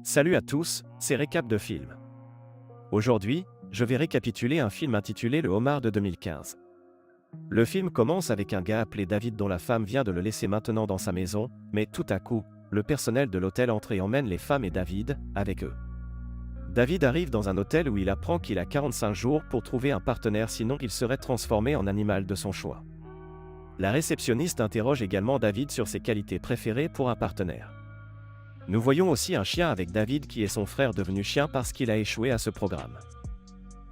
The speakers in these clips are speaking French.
Salut à tous, c'est Récap de film. Aujourd'hui, je vais récapituler un film intitulé Le Homard de 2015. Le film commence avec un gars appelé David dont la femme vient de le laisser maintenant dans sa maison, mais tout à coup, le personnel de l'hôtel entre et emmène les femmes et David, avec eux. David arrive dans un hôtel où il apprend qu'il a 45 jours pour trouver un partenaire sinon il serait transformé en animal de son choix. La réceptionniste interroge également David sur ses qualités préférées pour un partenaire. Nous voyons aussi un chien avec David qui est son frère devenu chien parce qu'il a échoué à ce programme.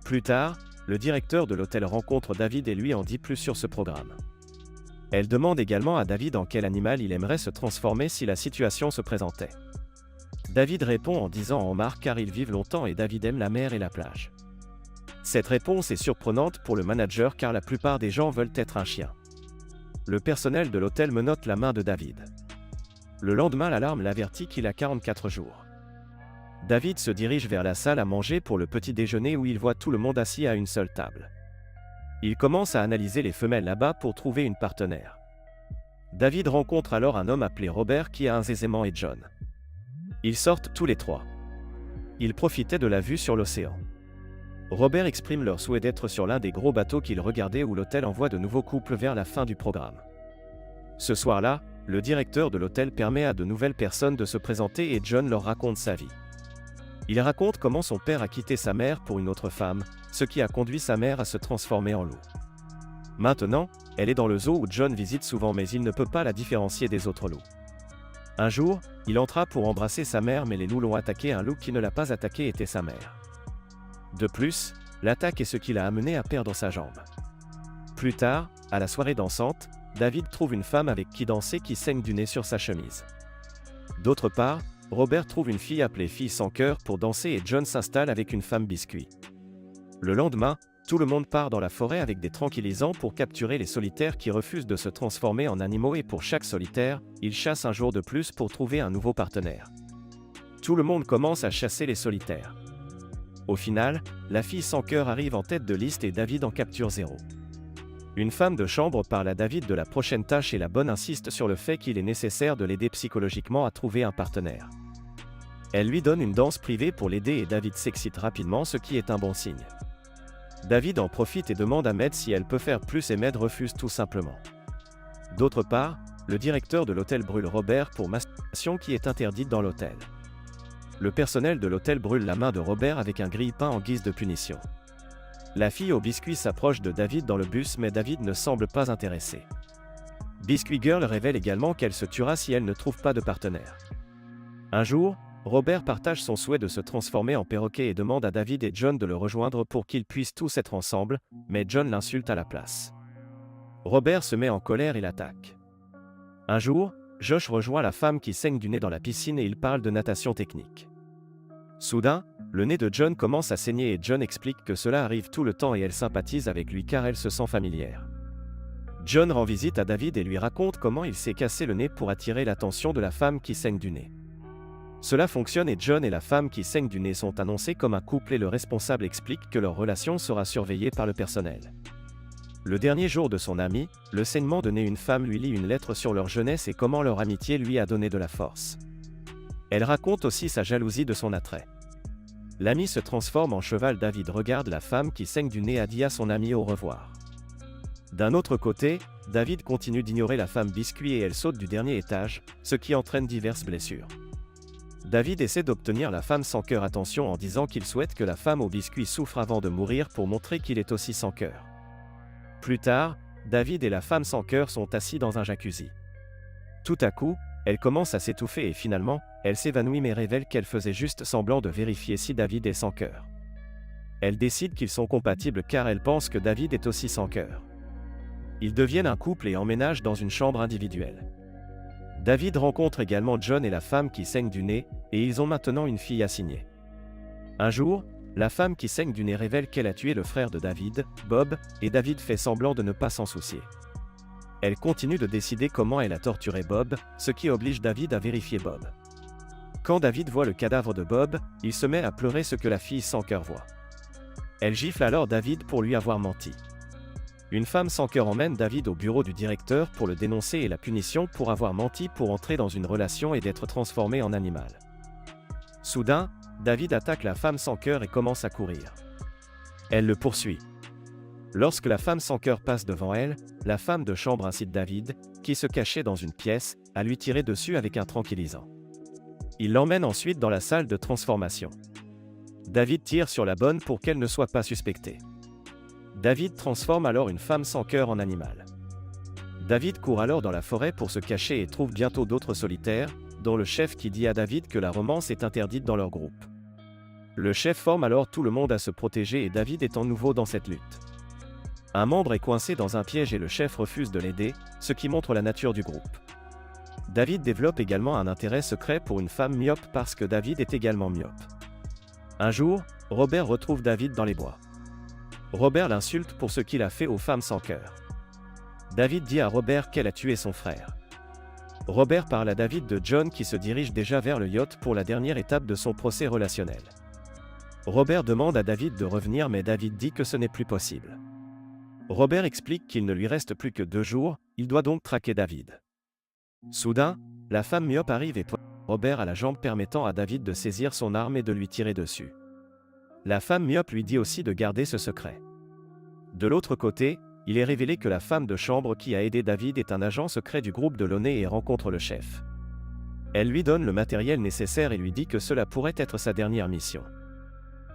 Plus tard, le directeur de l'hôtel rencontre David et lui en dit plus sur ce programme. Elle demande également à David en quel animal il aimerait se transformer si la situation se présentait. David répond en disant en homard car ils vivent longtemps et David aime la mer et la plage. Cette réponse est surprenante pour le manager car la plupart des gens veulent être un chien. Le personnel de l'hôtel menotte la main de David. Le lendemain, l'alarme l'avertit qu'il a 44 jours. David se dirige vers la salle à manger pour le petit déjeuner où il voit tout le monde assis à une seule table. Il commence à analyser les femelles là-bas pour trouver une partenaire. David rencontre alors un homme appelé Robert qui a un Zézéman et John. Ils sortent tous les trois. Ils profitaient de la vue sur l'océan. Robert exprime leur souhait d'être sur l'un des gros bateaux qu'ils regardaient où l'hôtel envoie de nouveaux couples vers la fin du programme. Ce soir-là, le directeur de l'hôtel permet à de nouvelles personnes de se présenter et John leur raconte sa vie. Il raconte comment son père a quitté sa mère pour une autre femme, ce qui a conduit sa mère à se transformer en loup. Maintenant, elle est dans le zoo où John visite souvent mais il ne peut pas la différencier des autres loups. Un jour, il entra pour embrasser sa mère mais les loups l'ont attaqué. Un loup qui ne l'a pas attaqué était sa mère. De plus, l'attaque est ce qui l'a amené à perdre sa jambe. Plus tard, à la soirée dansante, David trouve une femme avec qui danser qui saigne du nez sur sa chemise. D'autre part, Robert trouve une fille appelée Fille sans cœur pour danser et John s'installe avec une femme biscuit. Le lendemain, tout le monde part dans la forêt avec des tranquillisants pour capturer les solitaires qui refusent de se transformer en animaux et pour chaque solitaire, ils chassent un jour de plus pour trouver un nouveau partenaire. Tout le monde commence à chasser les solitaires. Au final, la fille sans cœur arrive en tête de liste et David en capture 0. Une femme de chambre parle à David de la prochaine tâche et la bonne insiste sur le fait qu'il est nécessaire de l'aider psychologiquement à trouver un partenaire. Elle lui donne une danse privée pour l'aider et David s'excite rapidement, ce qui est un bon signe. David en profite et demande à Med si elle peut faire plus et Med refuse tout simplement. D'autre part, le directeur de l'hôtel brûle Robert pour masturbation qui est interdite dans l'hôtel. Le personnel de l'hôtel brûle la main de Robert avec un grille-pain en guise de punition. La fille au biscuit s'approche de David dans le bus mais David ne semble pas intéressé. Biscuit Girl révèle également qu'elle se tuera si elle ne trouve pas de partenaire. Un jour, Robert partage son souhait de se transformer en perroquet et demande à David et John de le rejoindre pour qu'ils puissent tous être ensemble, mais John l'insulte à la place. Robert se met en colère et l'attaque. Un jour, Josh rejoint la femme qui saigne du nez dans la piscine et ils parlent de natation technique. Soudain, le nez de John commence à saigner et John explique que cela arrive tout le temps et elle sympathise avec lui car elle se sent familière. John rend visite à David et lui raconte comment il s'est cassé le nez pour attirer l'attention de la femme qui saigne du nez. Cela fonctionne et John et la femme qui saigne du nez sont annoncés comme un couple et le responsable explique que leur relation sera surveillée par le personnel. Le dernier jour de son ami, le saignement de nez, une femme lui lit une lettre sur leur jeunesse et comment leur amitié lui a donné de la force. Elle raconte aussi sa jalousie de son attrait. L'ami se transforme en cheval. David regarde la femme qui saigne du nez et dit à son ami au revoir. D'un autre côté, David continue d'ignorer la femme biscuit et elle saute du dernier étage, ce qui entraîne diverses blessures. David essaie d'obtenir la femme sans cœur attention en disant qu'il souhaite que la femme au biscuit souffre avant de mourir pour montrer qu'il est aussi sans cœur. Plus tard, David et la femme sans cœur sont assis dans un jacuzzi. Tout à coup, elle commence à s'étouffer et finalement, elle s'évanouit mais révèle qu'elle faisait juste semblant de vérifier si David est sans cœur. Elle décide qu'ils sont compatibles car elle pense que David est aussi sans cœur. Ils deviennent un couple et emménagent dans une chambre individuelle. David rencontre également John et la femme qui saigne du nez, et ils ont maintenant une fille assignée. Un jour, la femme qui saigne du nez révèle qu'elle a tué le frère de David, Bob, et David fait semblant de ne pas s'en soucier. Elle continue de décider comment elle a torturé Bob, ce qui oblige David à vérifier Bob. Quand David voit le cadavre de Bob, il se met à pleurer, ce que la fille sans cœur voit. Elle gifle alors David pour lui avoir menti. Une femme sans cœur emmène David au bureau du directeur pour le dénoncer et la punition pour avoir menti pour entrer dans une relation et d'être transformé en animal. Soudain, David attaque la femme sans cœur et commence à courir. Elle le poursuit. Lorsque la femme sans cœur passe devant elle, la femme de chambre incite David, qui se cachait dans une pièce, à lui tirer dessus avec un tranquillisant. Il l'emmène ensuite dans la salle de transformation. David tire sur la bonne pour qu'elle ne soit pas suspectée. David transforme alors une femme sans cœur en animal. David court alors dans la forêt pour se cacher et trouve bientôt d'autres solitaires, dont le chef qui dit à David que la romance est interdite dans leur groupe. Le chef forme alors tout le monde à se protéger et David est en nouveau dans cette lutte. Un membre est coincé dans un piège et le chef refuse de l'aider, ce qui montre la nature du groupe. David développe également un intérêt secret pour une femme myope parce que David est également myope. Un jour, Robert retrouve David dans les bois. Robert l'insulte pour ce qu'il a fait aux femmes sans cœur. David dit à Robert qu'elle a tué son frère. Robert parle à David de John qui se dirige déjà vers le yacht pour la dernière étape de son procès relationnel. Robert demande à David de revenir mais David dit que ce n'est plus possible. Robert explique qu'il ne lui reste plus que 2 jours, il doit donc traquer David. Soudain, la femme myope arrive et pointe Robert à la jambe permettant à David de saisir son arme et de lui tirer dessus. La femme myope lui dit aussi de garder ce secret. De l'autre côté, il est révélé que la femme de chambre qui a aidé David est un agent secret du groupe de Launay et rencontre le chef. Elle lui donne le matériel nécessaire et lui dit que cela pourrait être sa dernière mission.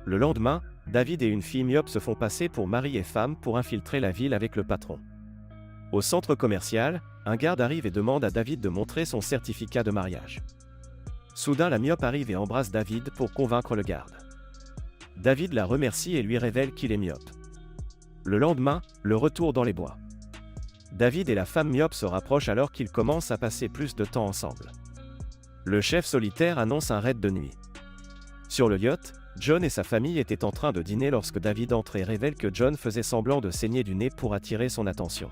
Le lendemain, David et une fille myope se font passer pour mari et femme pour infiltrer la ville avec le patron. Au centre commercial, un garde arrive et demande à David de montrer son certificat de mariage. Soudain la myope arrive et embrasse David pour convaincre le garde. David la remercie et lui révèle qu'il est myope. Le lendemain, le retour dans les bois. David et la femme myope se rapprochent alors qu'ils commencent à passer plus de temps ensemble. Le chef solitaire annonce un raid de nuit. Sur le yacht, John et sa famille étaient en train de dîner lorsque David entre et révèle que John faisait semblant de saigner du nez pour attirer son attention.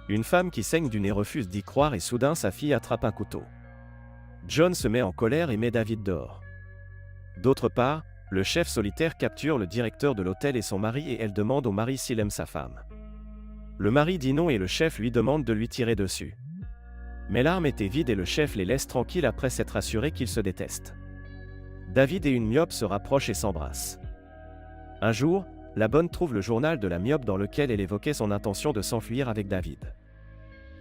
Une femme qui saigne du nez refuse d'y croire et soudain sa fille attrape un couteau. John se met en colère et met David dehors. D'autre part, le chef solitaire capture le directeur de l'hôtel et son mari et elle demande au mari s'il aime sa femme. Le mari dit non et le chef lui demande de lui tirer dessus. Mais l'arme était vide et le chef les laisse tranquilles après s'être assuré qu'ils se détestent. David et une myope se rapprochent et s'embrassent. Un jour, la bonne trouve le journal de la myope dans lequel elle évoquait son intention de s'enfuir avec David.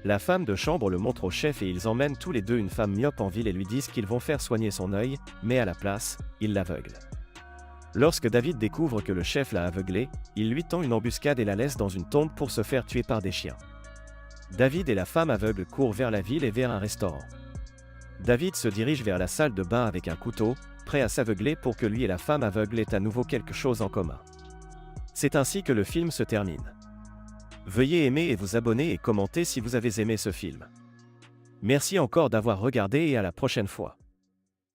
La femme de chambre le montre au chef et ils emmènent tous les deux une femme myope en ville et lui disent qu'ils vont faire soigner son œil, mais à la place, ils l'aveuglent. Lorsque David découvre que le chef l'a aveuglé, il lui tend une embuscade et la laisse dans une tombe pour se faire tuer par des chiens. David et la femme aveugle courent vers la ville et vers un restaurant. David se dirige vers la salle de bain avec un couteau, prêt à s'aveugler pour que lui et la femme aveugle aient à nouveau quelque chose en commun. C'est ainsi que le film se termine. Veuillez aimer et vous abonner et commenter si vous avez aimé ce film. Merci encore d'avoir regardé et à la prochaine fois.